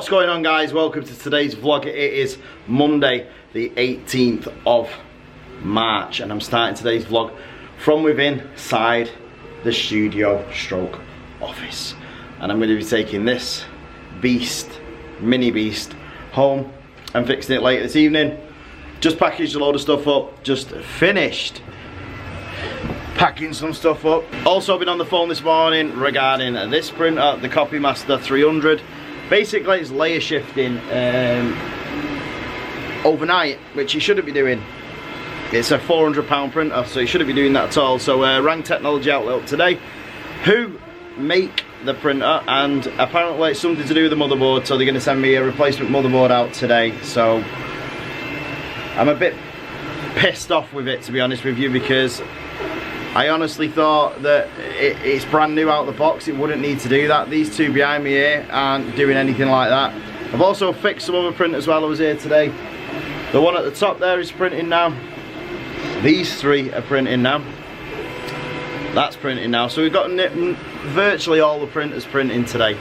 What's going on, guys? Welcome to today's vlog. It is Monday the 18th of March and I'm starting today's vlog from within inside the studio stroke office, and I'm going to be taking this mini beast home and fixing it later this evening. Just packaged a load of stuff up, just finished packing some stuff up. Also been on the phone this morning regarding this printer, the Copymaster 300. Basically it's layer shifting overnight, which you shouldn't be doing. It's a £400 printer, so you shouldn't be doing that at all. So rang Technology Outlet up today, who make the printer, and apparently it's something to do with the motherboard, so they're going to send me a replacement motherboard out today. So I'm a bit pissed off with it, to be honest with you, because I honestly thought that it's brand new out of the box. It wouldn't need to do that. These two behind me here aren't doing anything like that. I've also fixed some other printers while I was here today. The one at the top there is printing now. These three are printing now. That's printing now. So we've got virtually all the printers printing today.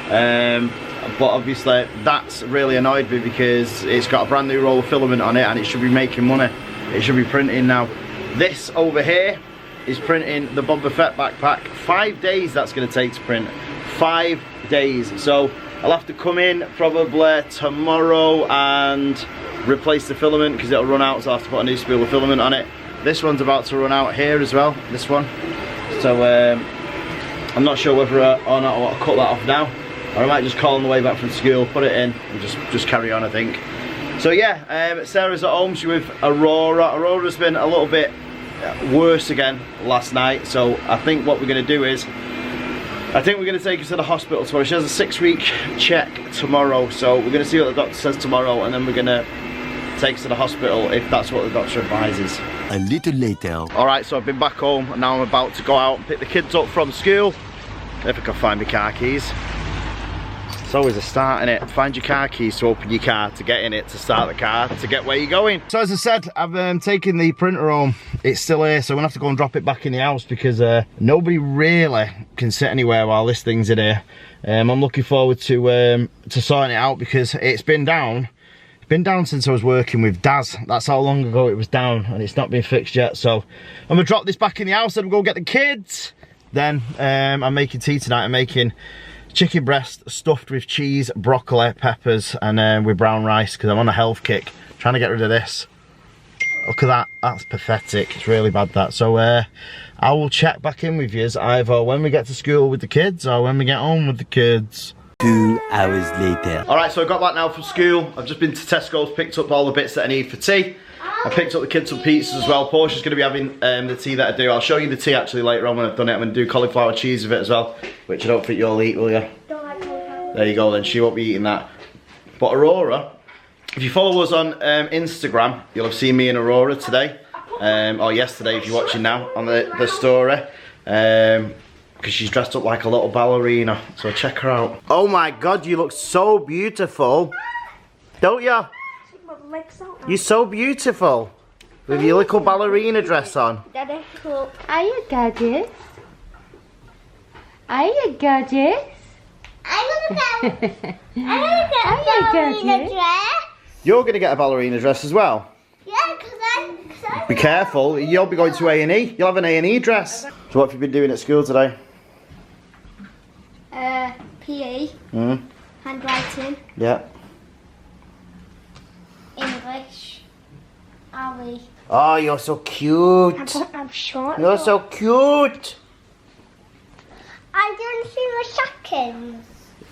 But obviously that's really annoyed me because it's got a brand new roll of filament on it and it should be making money. It should be printing now. This over here is printing the Boba Fett backpack. 5 days that's going to take to print. 5 days. So I'll have to come in probably tomorrow and replace the filament because it'll run out, so I'll have to put a new spool of filament on it. This one's about to run out here as well, this one. So I'm not sure whether or not I want to cut that off now, or I might just call on the way back from school, put it in and just carry on, I think. So yeah, Sarah's at home. She's with Aurora. Aurora's been a little bit worse again last night, so I think what we're going to do is I think we're going to take her to the hospital tomorrow. She has a 6-week check tomorrow, so we're going to see what the doctor says tomorrow, and then we're going to take her to the hospital if that's what the doctor advises. A little later. Alright, so I've been back home and now I'm about to go out and pick the kids up from school. If I can find my car keys. It's always a start, innit? Find your car keys to open your car, to get in it, to start the car, to get where you're going. So as I said, I've taken the printer home. It's still here, so I'm gonna have to go and drop it back in the house because nobody really can sit anywhere while this thing's in here. I'm looking forward to sorting it out because it's been down. It's been down since I was working with Daz. That's how long ago it was down, and it's not been fixed yet. So I'm gonna drop this back in the house and go get the kids. Then I'm making tea tonight. I'm making chicken breast stuffed with cheese, broccoli, peppers, and with brown rice because I'm on a health kick. Trying to get rid of this. Look at that. That's pathetic. It's really bad, that. So I will check back in with you either when we get to school with the kids or when we get home with the kids. 2 hours later. Alright, so I got back now from school. I've just been to Tesco's, picked up all the bits that I need for tea. I picked up the kids some pizzas as well. Portia's going to be having the tea that I do. I'll show you the tea actually later on when I've done it. I'm going to do cauliflower cheese with it as well, which I don't think you'll eat, will you? There you go then, she won't be eating that. But Aurora, if you follow us on Instagram, you'll have seen me and Aurora today. Or yesterday if you're watching now on the story. Because she's dressed up like a little ballerina, so check her out. Oh my god, you look so beautiful, don't you? You're so beautiful with your little ballerina dress on. Daddy, look. Are you gorgeous? Are you gorgeous? I'm gonna get a ballerina dress. You're gonna get a ballerina dress as well? Yeah, because I'm Be careful, you'll be going to A&E. You'll have an A&E dress. So what have you been doing at school today? PE, handwriting, Yeah. English, Ali. Oh, you're so cute. I'm short. You're so cute. I don't see my Shopkins.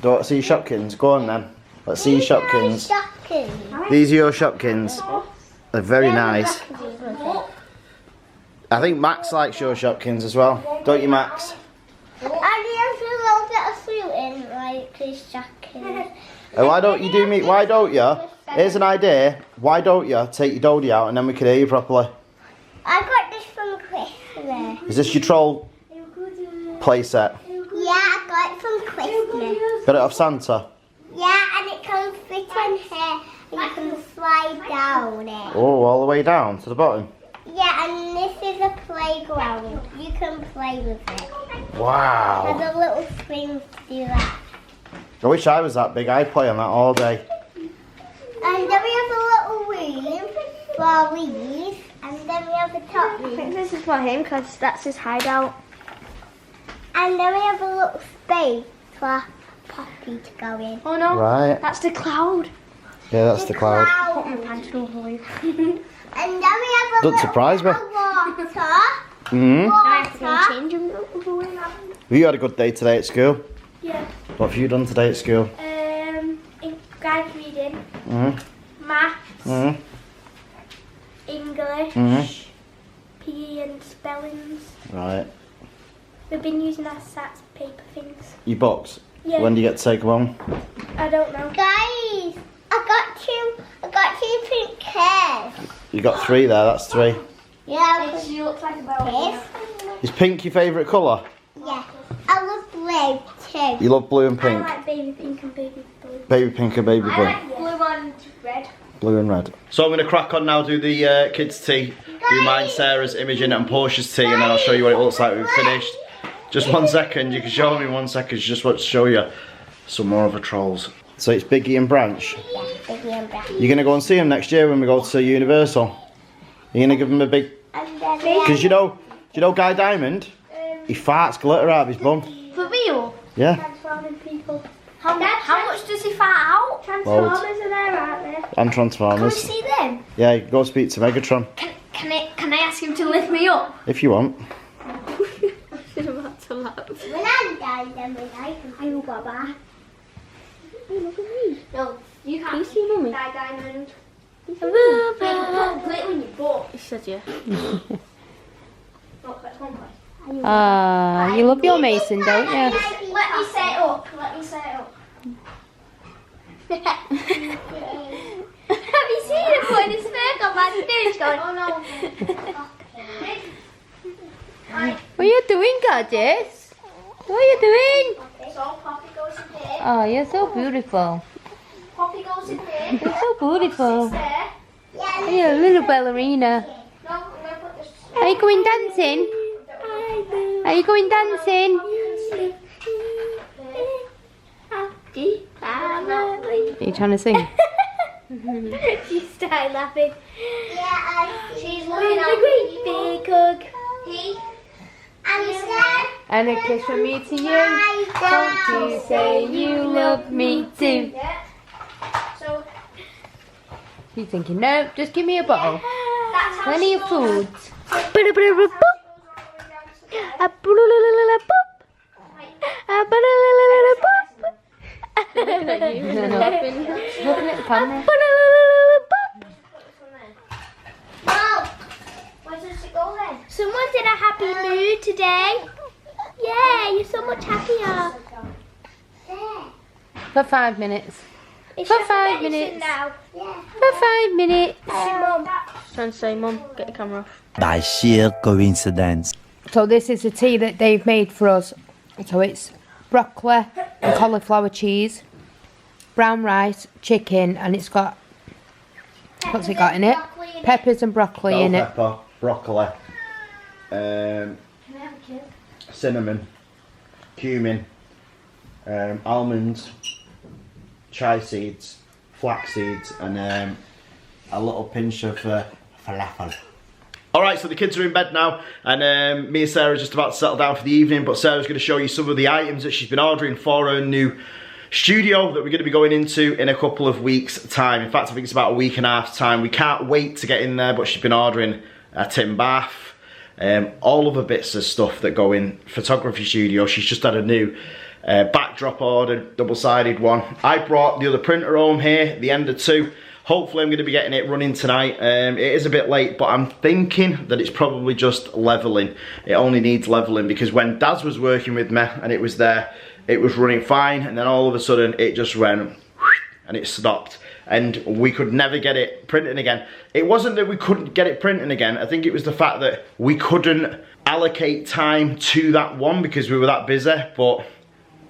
Don't see your Shopkins? Go on then. Let's see your Shopkins. Shopkins. These are your Shopkins. They're very nice. I think Max likes your Shopkins as well. Don't you, Max? I need a little bit of fruit in like these Shopkins. Why don't you do me? Why don't you? Here's an idea. Why don't you take your Dodie out and then we can hear you properly? I got this from Christmas. Is this your troll play set? Yeah, I got it from Christmas. Got it off Santa? Yeah, and it can fit in here and you can slide down it. Oh, all the way down to the bottom? Yeah, and this is a playground. You can play with it. Wow. There's a little swing to do that. I wish I was that big. I'd play on that all day. And then we have a little room for these. And then we have a top I think room. this is for him because that's his hideout. And then we have a little space for Poppy to go in. Oh no, Right. that's the cloud. Yeah, that's the cloud. Put my pants over you. And then we have a Doesn't surprise me. water. Mm-hmm. I have to go Water. change him over way now. Have you had a good day today at school? Yeah. What have you done today at school? Guide reading, Mm-hmm. maths, Mm-hmm. English, Mhm. PE and spellings. Right. We've been using our sats paper things. Your books? Yeah. When do you get to take them home? I don't know. Guys, I got two pink hairs. You got 3 there, that's 3. Yeah, She looks like a bell. this. Is pink your favourite colour? Yeah. I love blue too. You love blue and I pink? like baby pink and baby blue. Baby pink and baby I blue? like blue and red. Blue and red. So I'm going to crack on now, do the kids' tea, do mine, Sarah's, Imogen and Portia's tea, and then I'll show you what it looks like when we've finished. Just 1 second, you can show me in 1 second, just want to show you some more of the trolls. So it's Biggie and Branch. Yeah, Biggie and Branch. You're going to go and see them next year when we go to Universal? You're going to give them a big... And then Because you know Guy Diamond? He farts glitter out of his bum. For real? Yeah. Transforming people. How much does he fart out? Loads. Transformers are there, aren't they? And Can we Transformers. see them? Yeah, you can go speak to Megatron. Can I ask him to lift me up? If you want. I'm about to laugh. when I die, then we die. Are you Baba? Hey, look at me. No, you can't. Can you see Mummy? Diamond. Put glitter in your butt. He said yeah. Look, that's one place. You love your Mason, don't you? Let me set it up. Let me set it up. Have you seen him putting his smirk on like he's doing? He's going, oh no. What are you doing, gorgeous? What are you doing? So Poppy goes in here. Oh, you're so beautiful. Poppy goes in here. You're so beautiful. There. You're a little ballerina. No, I'm going to put this. Are you going dancing? Are you going dancing? Are you trying to sing? She started laughing. Yeah, She's looking at me. Big hug. And a kiss from me to you. Don't you say you love me too. Yeah. So She's thinking, no, just give me a bottle. that's how Plenty she of goes. food. Looking at the camera. Where does it go then? Someone's in a happy mood today. Yeah, you're so much happier. For 5 minutes. It's For just 5 medicine minutes. now. For 5 minutes. Mum. Trying to say, Mum, get the camera off. By sheer coincidence. So this is the tea that they've made for us. So it's broccoli and cauliflower cheese, brown rice, chicken, and it's got, what's it got in it? Peppers and broccoli in it. Pepper, broccoli, cinnamon, cumin, almonds, chai seeds, flax seeds, and a little pinch of falafel. Alright, so the kids are in bed now, and me and Sarah are just about to settle down for the evening, but Sarah's going to show you some of the items that she's been ordering for her new studio that we're going to be going into in a couple of weeks' time. In fact, I think it's about a week and a half time. We can't wait to get in there, but she's been ordering a tin bath, all other bits of stuff that go in photography studio. She's just had a new backdrop ordered, double-sided one. I brought the other printer home here, the Ender 2. Hopefully I'm going to be getting it running tonight. It is a bit late, but I'm thinking that it's probably just leveling. It only needs leveling because when Daz was working with me and it was there, it was running fine, and then all of a sudden it just went and it stopped, and we could never get it printing again. It wasn't that we couldn't get it printing again, I think it was the fact that we couldn't allocate time to that one because we were that busy. But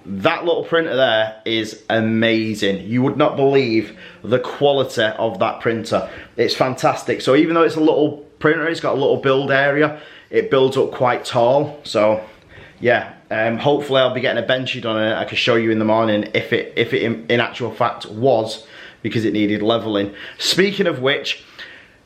that little printer there is amazing. You would not believe the quality of that printer. It's fantastic. So even though it's a little printer, it's got a little build area, it builds up quite tall. So yeah, hopefully I'll be getting a benchy done and I can show you in the morning if it in actual fact was, because it needed levelling. Speaking of which,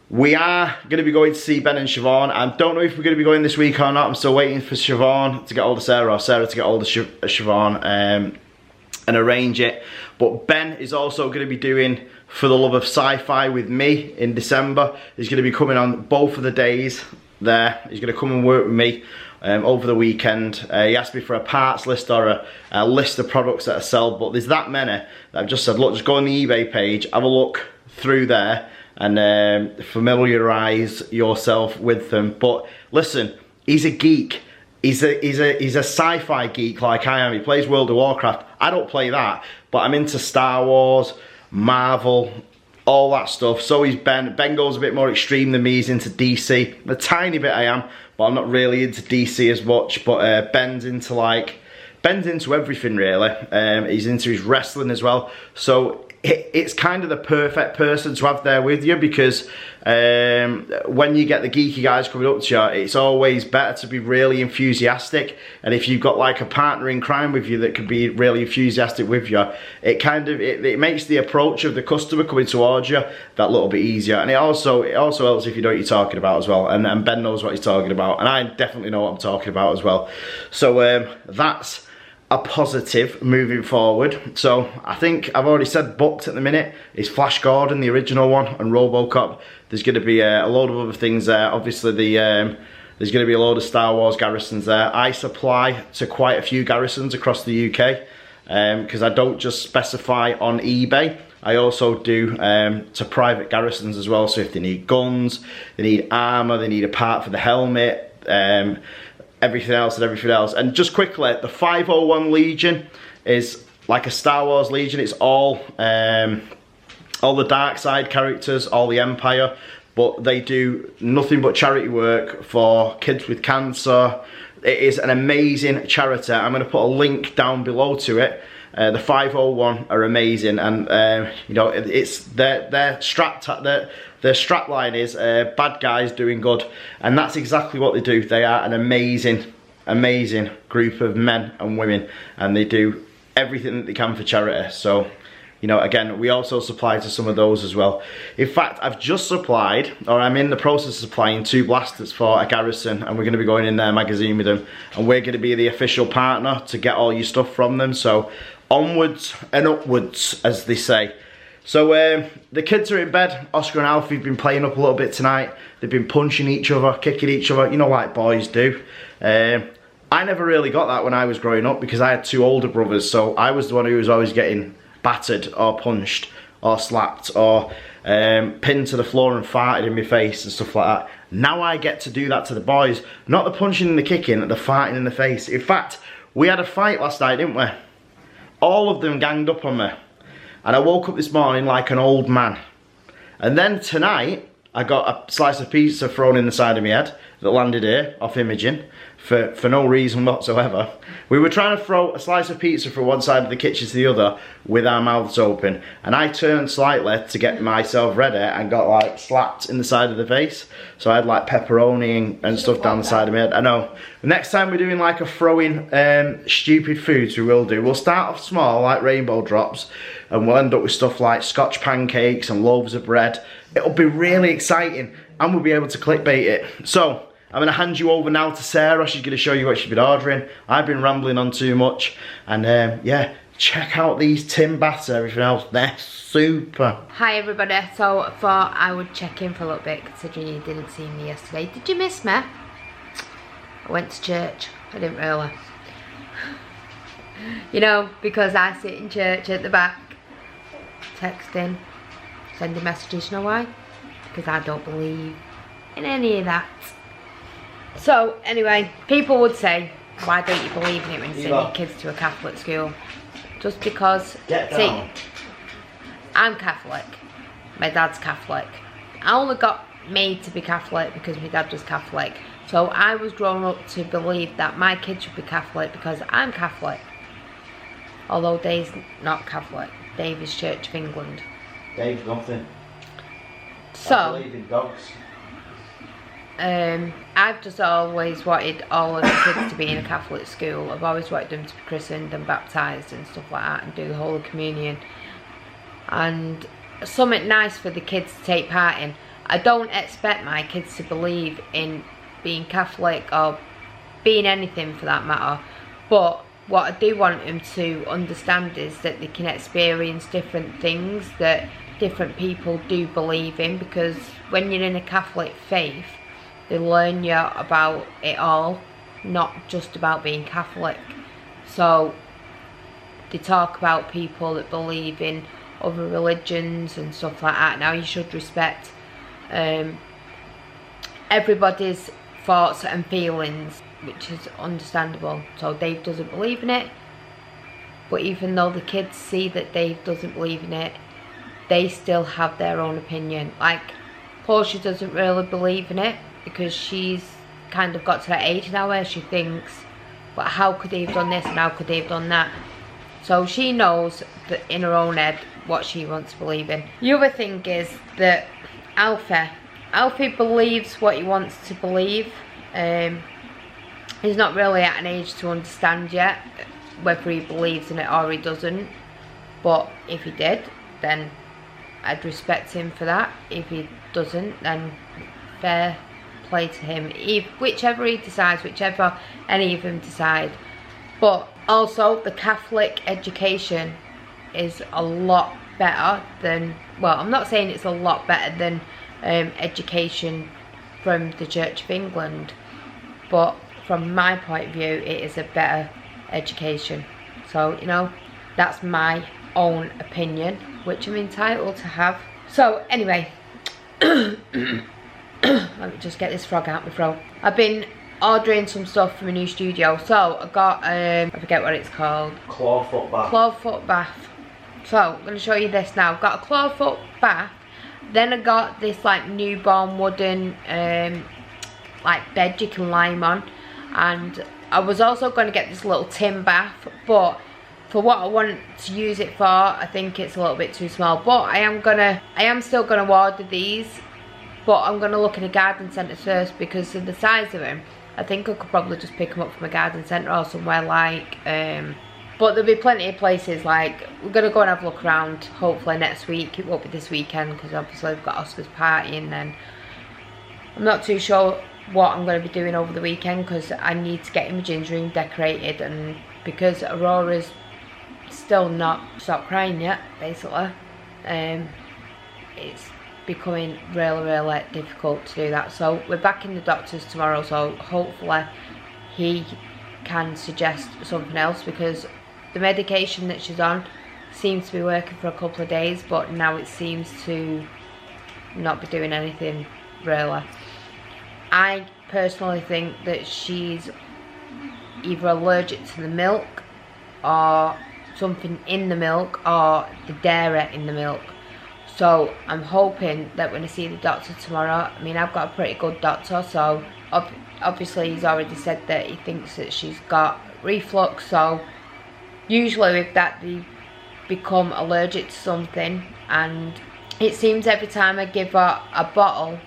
we are going to be going to see Ben and Siobhan. I don't know if we're going to be going this week or not. I'm still waiting for Siobhan to get hold of Sarah, or Sarah to get hold of Siobhan and arrange it. But Ben is also going to be doing For the Love of Sci-Fi with me in December. He's going to be coming on both of the days there. He's going to come and work with me over the weekend. He asked me for a parts list or a list of products that I sell, but there's that many that I've just said, look, just go on the eBay page, have a look through there and familiarise yourself with them. But listen, he's a geek. He's a sci-fi geek like I am. He plays World of Warcraft. I don't play that, but I'm into Star Wars, Marvel, all that stuff. So is Ben. Ben goes a bit more extreme than me. He's into DC. A tiny bit I am, but I'm not really into DC as much. But Ben's into everything really. He's into his wrestling as well. So it's kind of the perfect person to have there with you, because when you get the geeky guys coming up to you, it's always better to be really enthusiastic. And if you've got like a partner in crime with you that can be really enthusiastic with you, it makes the approach of the customer coming towards you that little bit easier. And it also helps if you know what you're talking about as well. And Ben knows what he's talking about, and I definitely know what I'm talking about as well. So that's a positive moving forward. So I think I've already said booked at the minute is Flash Gordon, the original one, and RoboCop. There's going to be a load of other things there. Obviously there's going to be a load of Star Wars garrisons there. I supply to quite a few garrisons across the UK because I don't just specify on eBay. I also do to private garrisons as well. So if they need guns, they need armour, they need a part for the helmet, everything else. And just quickly, the 501 Legion is like a Star Wars Legion. It's all the dark side characters, all the Empire, but they do nothing but charity work for kids with cancer. It is an amazing charity. I'm going to put a link down below to it. The 501 are amazing, and you know, it's their strap line is bad guys doing good, and that's exactly what they do. They are an amazing group of men and women, and they do everything that they can for charity. So, you know, again, we also supply to some of those as well. In fact, I've just supplied, or I'm in the process of supplying 2 blasters for a garrison, and we're going to be going in their magazine with them, and we're going to be the official partner to get all your stuff from them. So onwards and upwards, as they say. So the kids are in bed. Oscar and Alfie have been playing up a little bit tonight. They've been punching each other, kicking each other, you know, like boys do. I never really got that when I was growing up because I had 2 older brothers, so I was the one who was always getting battered or punched or slapped or pinned to the floor and farted in my face and stuff like that. Now I get to do that to the boys. Not the punching and the kicking, the farting in the face. In fact, we had a fight last night, didn't we? All of them ganged up on me. And I woke up this morning like an old man. And then tonight, I got a slice of pizza thrown in the side of my head that landed here off Imogen for no reason whatsoever. We were trying to throw a slice of pizza from one side of the kitchen to the other with our mouths open, and I turned slightly to get myself ready and got like slapped in the side of the face. So I had like pepperoni and stuff down the side of my head. I know. Next time we're doing like a throwing stupid foods, we will do. We'll start off small like rainbow drops, and we'll end up with stuff like Scotch pancakes and loaves of bread. It'll be really exciting, and we'll be able to clickbait it. So I'm going to hand you over now to Sarah. She's going to show you what she's been ordering. I've been rambling on too much. And yeah, check out these tin baths and everything else. They're super. Hi everybody. So I thought I would check in for a little bit considering you didn't see me yesterday. Did you miss me? I went to church. I didn't really. You know, because I sit in church at the back, texting, sending messages. You know why? Because I don't believe in any of that. So anyway, people would say, why don't you believe in it when you send your kids to a Catholic school? Just because, see, I'm Catholic, my dad's Catholic. I only got made to be Catholic because my dad was Catholic. So I was grown up to believe that my kids should be Catholic because I'm Catholic. Although Dave's not Catholic. Dave is Church of England. Dave's nothing. So, I believe in dogs. I've just always wanted all of the kids to be in a Catholic school. I've always wanted them to be christened and baptised and stuff like that and do the Holy Communion. And something nice for the kids to take part in. I don't expect my kids to believe in being Catholic or being anything for that matter. But what I do want them to understand is that they can experience different things that different people do believe in, because when you're in a Catholic faith, they learn you about it all, not just about being Catholic. So they talk about people that believe in other religions and stuff like that. Now you should respect everybody's thoughts and feelings, which is understandable. So Dave doesn't believe in it, but even though the kids see that Dave doesn't believe in it, they still have their own opinion. Like Portia doesn't really believe in it, because she's kind of got to that age now where she thinks, but how could they have done this and how could they have done that? So she knows that in her own head what she wants to believe in. The other thing is that Alfie believes what he wants to believe. He's not really at an age to understand yet whether he believes in it or he doesn't. But if he did, then I'd respect him for that. If he doesn't, then fair play to him. Whichever he decides, whichever any of them decide. But also the Catholic education is a lot better than, well, I'm not saying it's a lot better than education from the Church of England, but from my point of view it is a better education. So, you know, that's my own opinion, which I'm entitled to have. So anyway, let me just get this frog out my throat. I've been ordering some stuff from a new studio. So I got I forget what it's called. Clawfoot bath. Clawfoot bath. So I'm going to show you this now. I've got a clawfoot bath. Then I got this like newborn wooden like bed you can lie on. And I was also going to get this little tin bath, but for what I want to use it for, I think it's a little bit too small. But I am still gonna order these, but I'm gonna look in a garden centre first, because of the size of them. I think I could probably just pick them up from a garden centre or somewhere like. But there'll be plenty of places. Like, we're gonna go and have a look around. Hopefully next week. It won't be this weekend because obviously we've got Oscar's party, and then I'm not too sure what I'm going to be doing over the weekend, because I need to get Imogen's room decorated, and because Aurora's still not stopped crying yet, basically, it's becoming really difficult to do that. So we're back in the doctor's tomorrow, so hopefully he can suggest something else, because the medication that she's on seems to be working for a couple of days, but now it seems to not be doing anything really. I personally think that she's either allergic to the milk, or something in the milk, or the dairy in the milk. So I'm hoping that when I see the doctor tomorrow, I mean, I've got a pretty good doctor, so obviously he's already said that he thinks that she's got reflux. So usually with that they become allergic to something, and it seems every time I give her a bottle,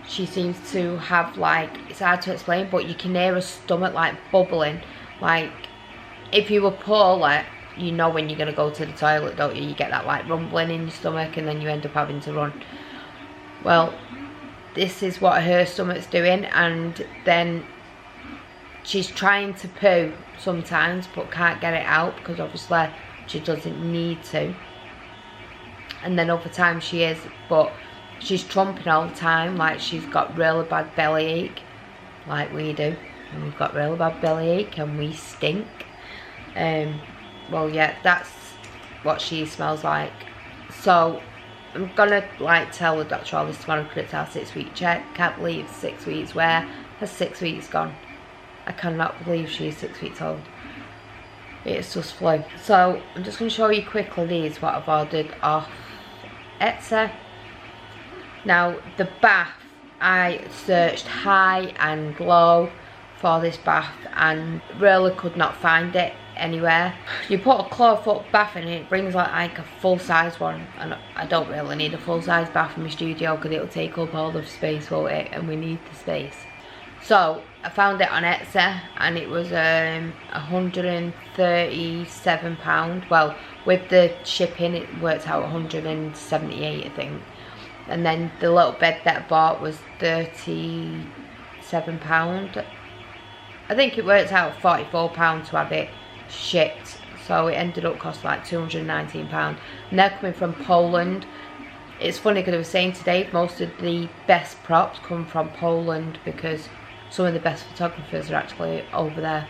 she seems to have, like, it's hard to explain, but you can hear her stomach like bubbling. Like, if you were poorly, you know when you're going to go to the toilet, don't you? You get that like rumbling in your stomach, and then you end up having to run. Well, this is what her stomach's doing, and then she's trying to poo sometimes but can't get it out, because obviously she doesn't need to. And then other times she is, but she's trumping all the time. Like, she's got really bad bellyache, like we do, and we've got really bad bellyache and we stink. Well, yeah, that's what she smells like. So I'm gonna like tell the doctor all this tomorrow, because it's our 6-week check. Can't believe 6 weeks. Where has 6 weeks gone? I cannot believe she's 6 weeks old. It's just flew. So I'm just gonna show you quickly these, what I've ordered off Etsy. Now the bath, I searched high and low for this bath and really could not find it anywhere. You put a clawfoot bath in it brings like a full-size one, and I don't really need a full-size bath in my studio because it'll take up all the space, won't it? And we need the space. So I found it on Etsy and it was £137. Well, with the shipping it worked out 178, I think. And then the little bed that I bought was £37. I think it worked out £44 to have it shipped. So it ended up costing like £219. And they're coming from Poland. It's funny because I was saying today most of the best props come from Poland because some of the best photographers are actually over there.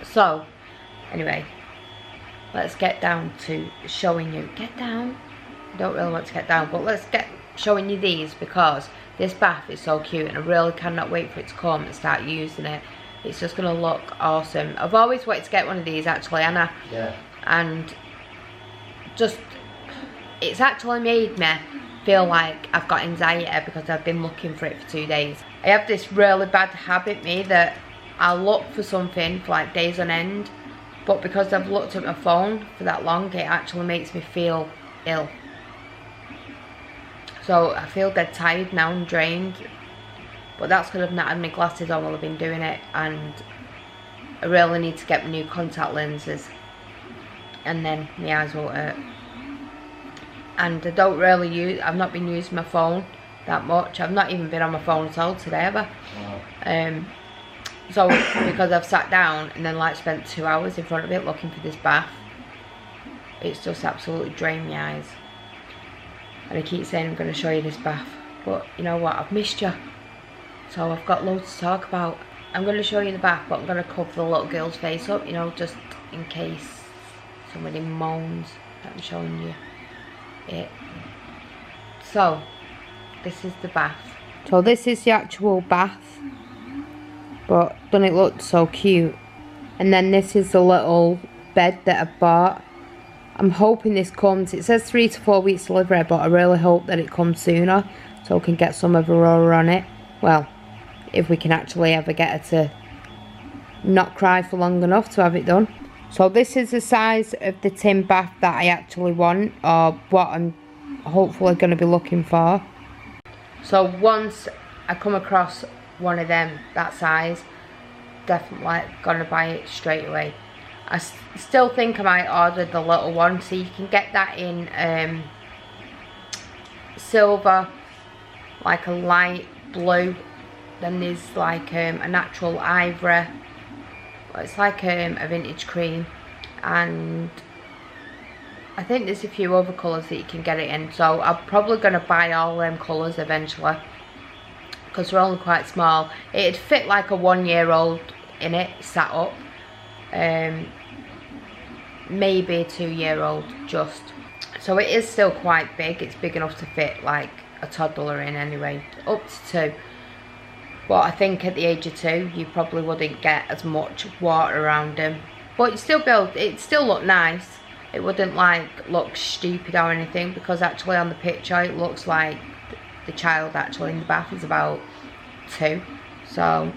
So anyway, let's get down to showing you. Get down. I don't really want to get down, but let's get showing you these because this bath is so cute and I really cannot wait for it to come and start using it. It's just going to look awesome. I've always wanted to get one of these actually, Anna. Yeah. And just, it's actually made me feel like I've got anxiety because I've been looking for it for 2 days. I have this really bad habit, me, that I'll look for something for like days on end, but because I've looked at my phone for that long, it actually makes me feel ill. So I feel dead tired now and drained, but that's because I've not had my glasses on while I've been doing it, and I really need to get my new contact lenses and then my eyes won't hurt. And I don't really use, I've not been using my phone that much. I've not even been on my phone at all today ever. Wow. So because I've sat down and then like spent 2 hours in front of it looking for this bath, it's just absolutely drained my eyes. And I keep saying I'm going to show you this bath, but you know what, I've missed you, so I've got loads to talk about. I'm going to show you the bath, but I'm going to cover the little girl's face up, you know, just in case somebody moans that I'm showing you it. So this is the bath. So this is the actual bath, but doesn't it look so cute? And then this is the little bed that I bought. I'm hoping this comes, it says 3 to 4 weeks delivery, but I really hope that it comes sooner so we can get some of Aurora on it. Well, if we can actually ever get her to not cry for long enough to have it done. So this is the size of the tin bath that I actually want, or what I'm hopefully going to be looking for. So once I come across one of them that size, definitely going to buy it straight away. I still think I might order the little one, so you can get that in silver, like a light blue. Then there's like a natural ivory. It's like a vintage cream, and I think there's a few other colours that you can get it in. So I'm probably going to buy all them colours eventually because they're only quite small. It'd fit like a 1-year-old in it, sat up. Maybe a 2-year-old just. So it is still quite big. It's big enough to fit like a toddler in anyway, up to 2. But I think at the age of 2 you probably wouldn't get as much water around him, but it still look nice. It wouldn't like look stupid or anything, because actually on the picture it looks like the child actually in the bath is about 2, so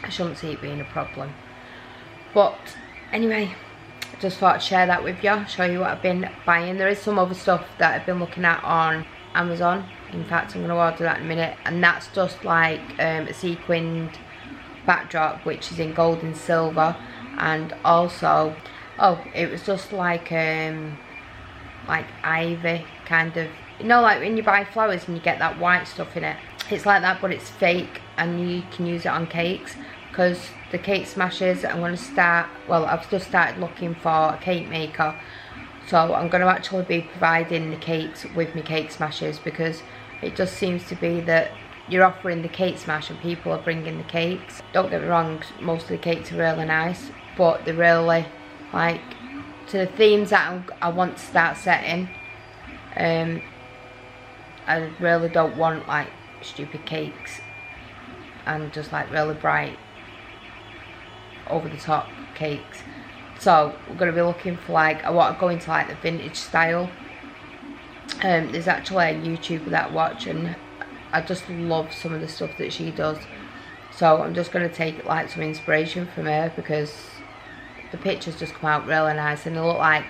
I shouldn't see it being a problem. But anyway, I just thought I'd share that with you, show you what I've been buying. There is some other stuff that I've been looking at on Amazon. In fact, I'm going to order that in a minute, and that's just like a sequined backdrop which is in gold and silver, and also, oh, it was just like ivy kind of, you know, like when you buy flowers and you get that white stuff in it. It's like that, but it's fake, and you can use it on cakes, because the cake smashers, I'm going to start, well, I've just started looking for a cake maker, so I'm going to actually be providing the cakes with my cake smashers, because it just seems to be that you're offering the cake smash and people are bringing the cakes. Don't get me wrong, most of the cakes are really nice, but they're really like to the themes that I want to start setting. I really don't want like stupid cakes and just like really bright over the top cakes. So we're going to be looking for like, I want to go into like the vintage style. There's actually a YouTuber that I watch, and I just love some of the stuff that she does. So I'm just going to take like some inspiration from her, because the pictures just come out really nice, and they look like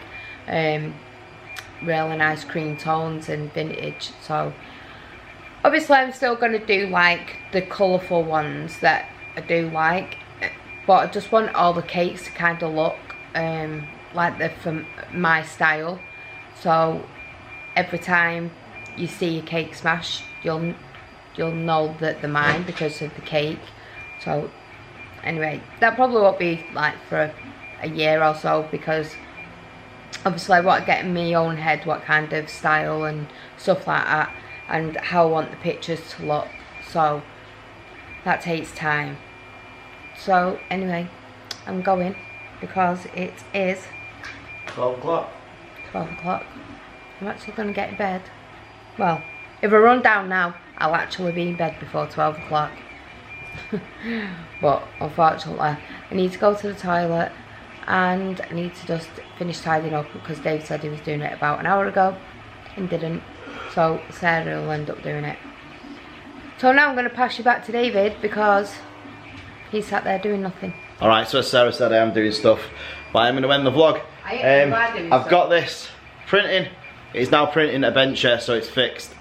really nice cream tones and vintage. So obviously I'm still going to do like the colourful ones that I do like, but I just want all the cakes to kind of look like they're from my style. So every time you see a cake smash, you'll know that they're mine because of the cake. So anyway, that probably won't be like for a year or so, because obviously I want to get in my own head what kind of style and stuff like that, and how I want the pictures to look. So that takes time. So anyway, I'm going because it is 12 o'clock. 12 o'clock. I'm actually going to get in bed. Well, if I run down now, I'll actually be in bed before 12 o'clock. But unfortunately, I need to go to the toilet, and I need to just finish tidying up, because Dave said he was doing it about an hour ago and didn't. So Sarah will end up doing it. So now I'm going to pass you back to David, because he sat there doing nothing. Alright, so as Sarah said, I am doing stuff, but I'm going to end the vlog. I've got this printing. It's now printing a bench chair, so it's fixed.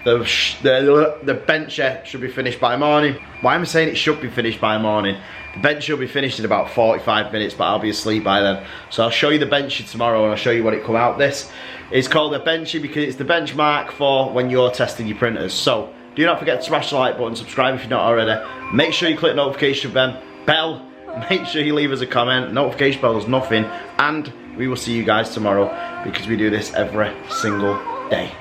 The bench chair should be finished by morning. Why am I saying it should be finished by morning? The bench should be finished in about 45 minutes, but I'll be asleep by then. So I'll show you the bench tomorrow, and I'll show you what it come out. This is called a benchy because it's the benchmark for when you're testing your printers. So do not forget to smash the like button, subscribe if you're not already. Make sure you click notification bell. Make sure you leave us a comment. Notification bell does nothing, and we will see you guys tomorrow, because we do this every single day.